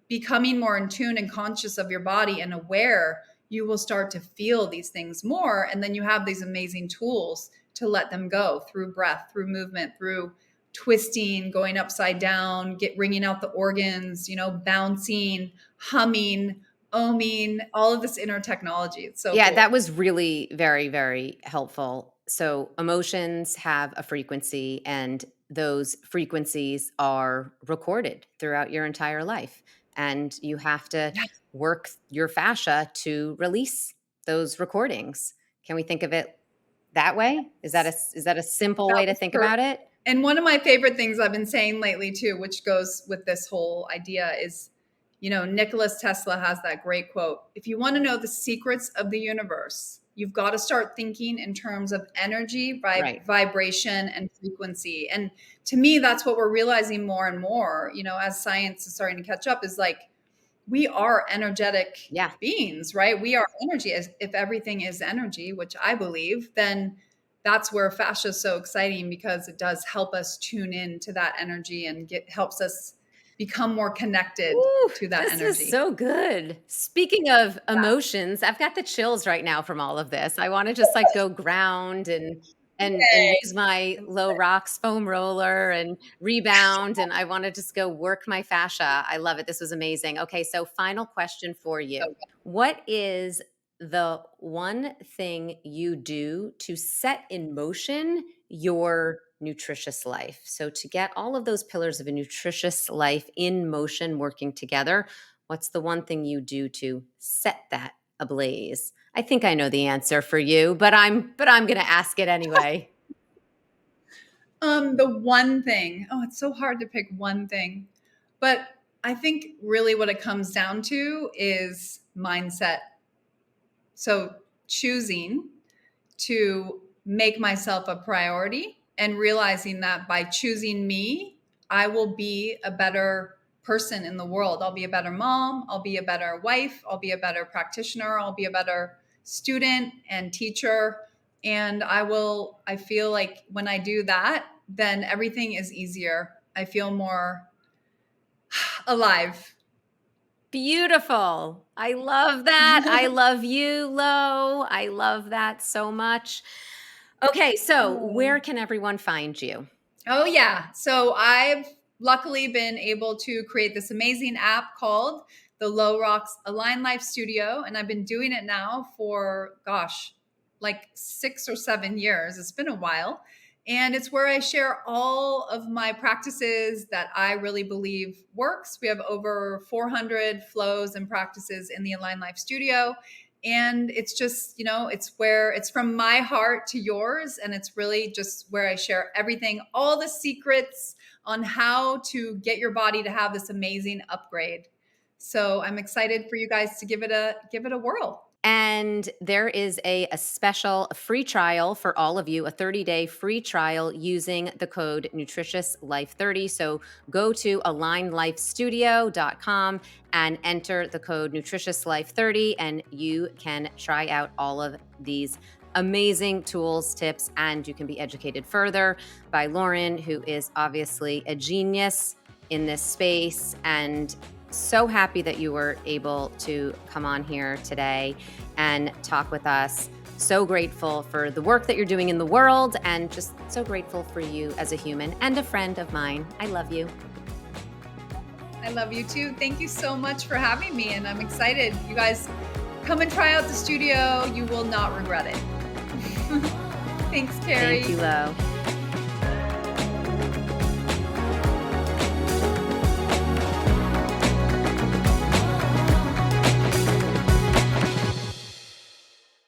becoming more in tune and conscious of your body and aware. You will start to feel these things more, and then you have these amazing tools to let them go through breath, through movement, through twisting, going upside down, wringing out the organs, bouncing, humming, oming, all of this inner technology. It's so Yeah, that cool. was really very, very helpful. So emotions have a frequency, and those frequencies are recorded throughout your entire life. And you have to work your fascia to release those recordings. Can we think of it that way? Is that a simple way to think about it? And one of my favorite things I've been saying lately too, which goes with this whole idea, is, Nikola Tesla has that great quote: if you want to know the secrets of the universe, you've got to start thinking in terms of energy, vibration, and frequency. And to me, that's what we're realizing more and more, as science is starting to catch up, is like, we are energetic beings, right? We are energy. If everything is energy, which I believe, then that's where fascia is so exciting, because it does help us tune in to that energy and helps us become more connected to that energy. This is so good. Speaking of emotions, I've got the chills right now from all of this. I want to just go ground and use my low rocks foam roller and rebound. And I want to just go work my fascia. I love it. This was amazing. Okay. So final question for you. Okay. What is the one thing you do to set in motion your nutritious life? So to get all of those pillars of a nutritious life in motion, working together, what's the one thing you do to set that ablaze? I think I know the answer for you, but I'm going to ask it anyway. The one thing, it's so hard to pick one thing, but I think really what it comes down to is mindset. So choosing to make myself a priority and realizing that by choosing me, I will be a better person in the world. I'll be a better mom. I'll be a better wife. I'll be a better practitioner. I'll be a better student and teacher. And I feel like when I do that, then everything is easier. I feel more alive. Beautiful. I love that. I love you, Lo. I love that so much. Okay, so where can everyone find you? Oh, yeah. So I've luckily been able to create this amazing app called the Low Rocks Align Life Studio. And I've been doing it now for, 6 or 7 years. It's been a while. And it's where I share all of my practices that I really believe works. We have over 400 flows and practices in the Align Life Studio. And it's just, it's from my heart to yours. And it's really just where I share everything, all the secrets on how to get your body to have this amazing upgrade. So I'm excited for you guys to give it a whirl. And there is a special free trial for all of you, a 30-day free trial using the code NutritiousLife30. So go to alignlifestudio.com and enter the code NutritiousLife30, and you can try out all of these amazing tools, tips, and you can be educated further by Lauren, who is obviously a genius in this space. And so happy that you were able to come on here today and talk with us. So grateful for the work that you're doing in the world, and just so grateful for you as a human and a friend of mine. I love you. I love you too. Thank you so much for having me, and I'm excited. You guys come and try out the studio. You will not regret it. Thanks, Keri. Thank you, Lo.